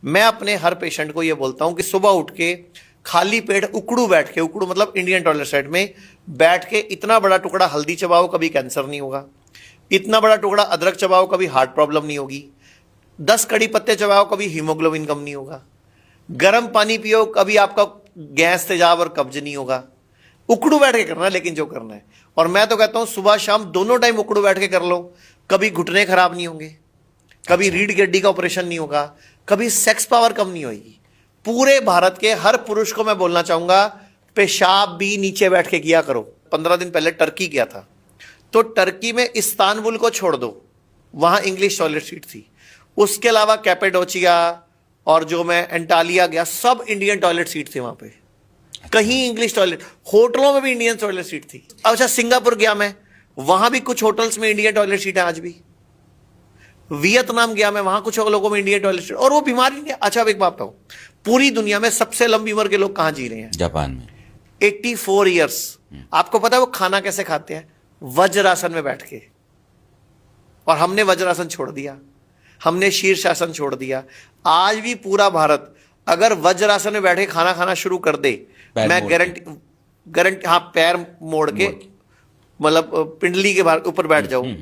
मैं अपने हर पेशेंट को ये बोलता हूं कि सुबह उठ के खाली पेट उकड़ू बैठ के, उकड़ू मतलब इंडियन टॉयलेट सेट में बैठ के इतना बड़ा टुकड़ा हल्दी चबाओ, कभी कैंसर नहीं होगा। इतना बड़ा टुकड़ा अदरक चबाओ, कभी हार्ट प्रॉब्लम नहीं होगी। 10 कड़ी पत्ते चबाओ, कभी हीमोग्लोबिन कम नहीं होगा। गर्म पानी पियो, कभी आपका गैस, तेजाब और कब्ज नहीं होगा। उकड़ू बैठ के करना है, लेकिन जो करना है। और मैं तो कहता हूं सुबह शाम दोनों टाइम उकड़ू बैठ के कर लो, कभी घुटने खराब नहीं होंगे, कभी रीढ़ की हड्डी का ऑपरेशन नहीं होगा, कभी सेक्स पावर कम नहीं होगी। पूरे भारत के हर पुरुष को मैं बोलना चाहूंगा, पेशाब भी नीचे बैठ के किया करो। 15 दिन पहले टर्की गया था, तो टर्की में इस्तांबुल को छोड़ दो, वहां इंग्लिश टॉयलेट सीट थी। उसके अलावा कैपेडोचिया और जो मैं एंटालिया गया, सब इंडियन टॉयलेट सीट थे वहां पे। कहीं इंग्लिश टॉयलेट, होटलों में भी इंडियन टॉयलेट सीट थी। अच्छा, सिंगापुर गया मैं, वहां भी कुछ होटल्स में इंडियन टॉयलेट सीट है आज भी। वियतनाम गया मैं, वहां कुछ लोगों में इंडियन टॉयलेट सीट, और वो बीमारी नहीं। अच्छा, अब एक बात बताओ, पूरी दुनिया में सबसे लंबी उम्र के लोग कहां जी रहे हैं? जापान में 84 ईयर्स। आपको पता है वो खाना कैसे खाते हैं? वज्रासन में बैठ के। और हमने वज्रासन छोड़ दिया, हमने शीर्षासन छोड़ दिया। आज भी पूरा भारत अगर वज्रासन में बैठे खाना खाना शुरू कर दे, मैं गारंटी, हाँ, पैर मोड़ के, मतलब पिंडली के ऊपर बैठ जाऊं,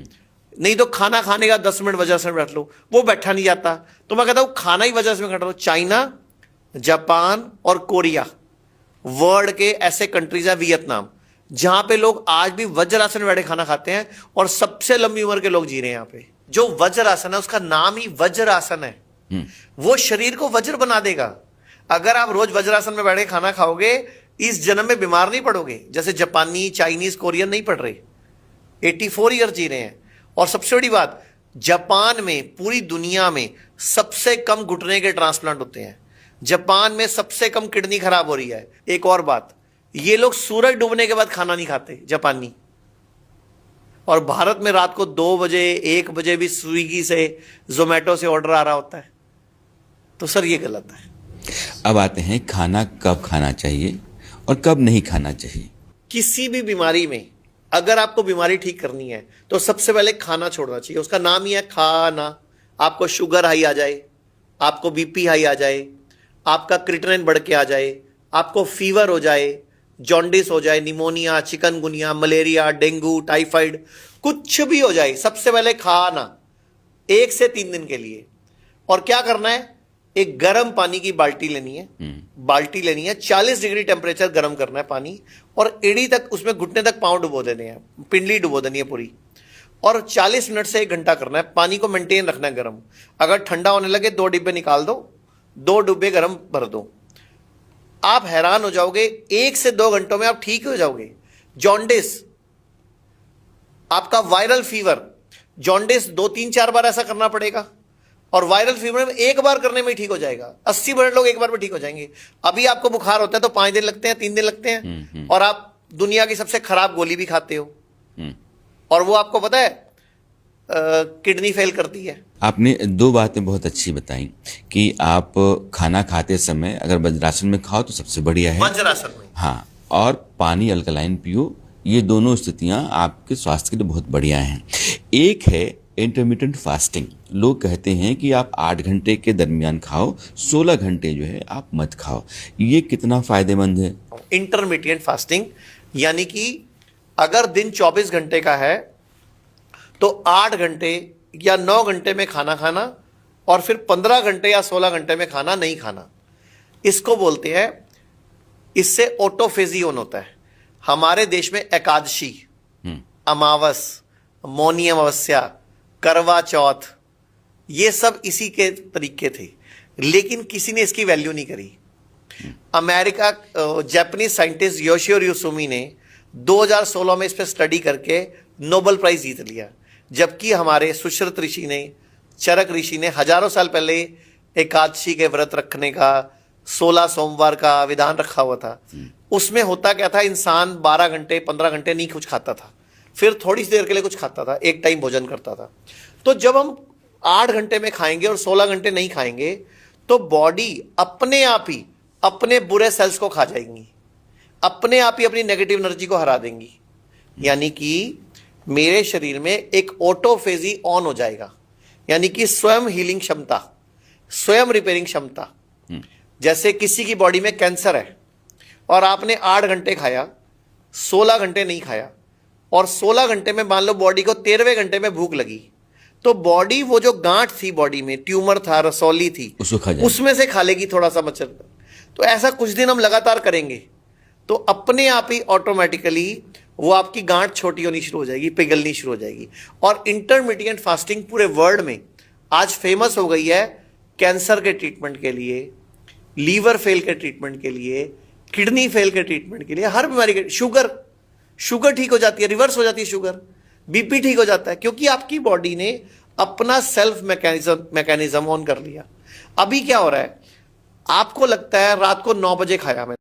नहीं तो खाना खाने का 10 मिनट वज्रासन में बैठ लो, वो बैठा नहीं जाता। तो मैं कहता हूं खाना ही वज्रासन में बैठ लो। चाइना, जापान और कोरिया वर्ल्ड के ऐसे कंट्रीज है, वियतनाम, जहां पे लोग आज भी वज्रासन में बैठे खाना खाते हैं, और सबसे लंबी उम्र के लोग जी रहे हैं यहां पे। जो वज्रासन है, उसका नाम ही वज्रासन है। वो शरीर को वज्र बना देगा। अगर आप रोज वज्रासन में बैठे खाना खाओगे, इस जन्म में बीमार नहीं पड़ोगे, जैसे जापानी, चाइनीज, कोरियन नहीं पड़ रहे। 84 ईयर जी रहे हैं। और सबसे बड़ी बात, जापान में पूरी दुनिया में सबसे कम घुटने के ट्रांसप्लांट होते हैं। जापान में सबसे कम किडनी खराब हो रही है। एक और बात, ये लोग सूरज डूबने के बाद खाना नहीं खाते, जापानी। और भारत में रात को 2 बजे 1 बजे भी स्विगी से, जोमेटो से ऑर्डर आ रहा होता है। तो सर ये गलत है। अब आते हैं खाना कब खाना चाहिए और कब नहीं खाना चाहिए। किसी भी बीमारी में अगर आपको बीमारी ठीक करनी है, तो सबसे पहले खाना छोड़ना चाहिए। उसका नाम ही है खाना। आपको शुगर हाई आ जाए, आपको बीपी हाई आ जाए, आपका क्रिएटिनिन बढ़ के आ जाए, आपको फीवर हो जाए, जॉन्डिस हो जाए, pneumonia, chikungunya, malaria, dengue, typhoid, कुछ भी हो जाए, सबसे पहले खाना 1 से 3 दिन के लिए। और क्या करना है? एक गर्म पानी की बाल्टी लेनी है, 40 डिग्री टेम्परेचर गर्म करना है पानी, और एड़ी तक, उसमें घुटने तक पांव डुबो देने हैं, पिंडली डुबो देनी है पूरी, और 40 मिनट से 1 घंटा करना है। पानी को मेंटेन रखना है गर्म। अगर ठंडा होने लगे 2 डिब्बे निकाल दो, 2 डिब्बे गर्म भर दो। आप हैरान हो जाओगे, 1 से 2 घंटों में आप ठीक हो जाओगे। जॉन्डिस, आपका वायरल फीवर, जॉन्डिस 2-3-4 बार ऐसा करना पड़ेगा, और वायरल फीवर में 1 बार करने में ही ठीक हो जाएगा। 80% लोग 1 बार में ठीक हो जाएंगे। अभी आपको बुखार होता है तो 5 दिन लगते हैं, 3 दिन लगते हैं, और आप दुनिया की सबसे खराब गोली भी खाते हो, और वो आपको पता है किडनी फेल करती है। आपने 2 बातें बहुत अच्छी बताई कि आप खाना खाते समय अगर वज्रासन में खाओ तो सबसे बढ़िया है, वज्रासन में, हाँ, और पानी अल्कलाइन पियो। ये दोनों स्थितियां आपके स्वास्थ्य के लिए बहुत बढ़िया हैं। एक है इंटरमिटेंट फास्टिंग। लोग कहते हैं कि आप 8 घंटे के दरमियान खाओ, 16 घंटे जो है आप मत खाओ। ये कितना फायदेमंद है? इंटरमिटेंट फास्टिंग यानी कि अगर दिन 24 घंटे का है, तो 8 घंटे या 9 घंटे में खाना खाना, और फिर 15 घंटे या 16 घंटे में खाना नहीं खाना। इसको बोलते हैं, इससे ऑटोफेजी ऑन होता है। हमारे देश में एकादशी, अमावस, मौनी अमावस्या, करवा चौथ, ये सब इसी के तरीके थे, लेकिन किसी ने इसकी वैल्यू नहीं करी। अमेरिका, जापानीज साइंटिस्ट योशिरो युसुमी ने 2016 में इस पर स्टडी करके नोबेल प्राइज जीत लिया। जबकि हमारे सुश्रुत ऋषि ने, चरक ऋषि ने हजारों साल पहले एकादशी के व्रत रखने का, 16 सोमवार का विधान रखा हुआ था। उसमें होता क्या था, इंसान 12 घंटे 15 घंटे नहीं कुछ खाता था, फिर थोड़ी सी देर के लिए कुछ खाता था, एक टाइम भोजन करता था। तो जब हम 8 घंटे में खाएंगे और 16 घंटे नहीं खाएंगे, तो बॉडी अपने आप ही अपने बुरे सेल्स को खा जाएंगी, अपने आप ही अपनी नेगेटिव एनर्जी को हरा देंगी। यानी कि मेरे शरीर में एक ऑटोफेजी ऑन हो जाएगा, यानी कि स्वयं हीलिंग क्षमता। स्वयं रिपेयरिंग क्षमता। जैसे किसी की बॉडी में कैंसर है और आपने 8 घंटे खाया, 16 घंटे नहीं खाया, और 16 घंटे में मान लो बॉडी को 13वें घंटे में भूख लगी, तो बॉडी वो जो गांठ थी बॉडी में, ट्यूमर था, रसौली थी, उसको खा जाएगी। उसमें से खा लेगी थोड़ा सा मच्छर। तो ऐसा कुछ दिन हम लगातार करेंगे तो अपने आप ही ऑटोमेटिकली वो आपकी गांठ छोटी होनी शुरू हो जाएगी, पिघलनी शुरू हो जाएगी। और इंटरमिटेंट फास्टिंग पूरे वर्ल्ड में आज फेमस हो गई है कैंसर के ट्रीटमेंट के लिए, लीवर फेल के ट्रीटमेंट के लिए, किडनी फेल के ट्रीटमेंट के लिए, हर बीमारी के, शुगर ठीक हो जाती है, रिवर्स हो जाती है शुगर, बीपी ठीक हो जाता है, क्योंकि आपकी बॉडी ने अपना सेल्फ मैकेनिज्म ऑन कर लिया। अभी क्या हो रहा है, आपको लगता है रात को 9 बजे खाया मैंने,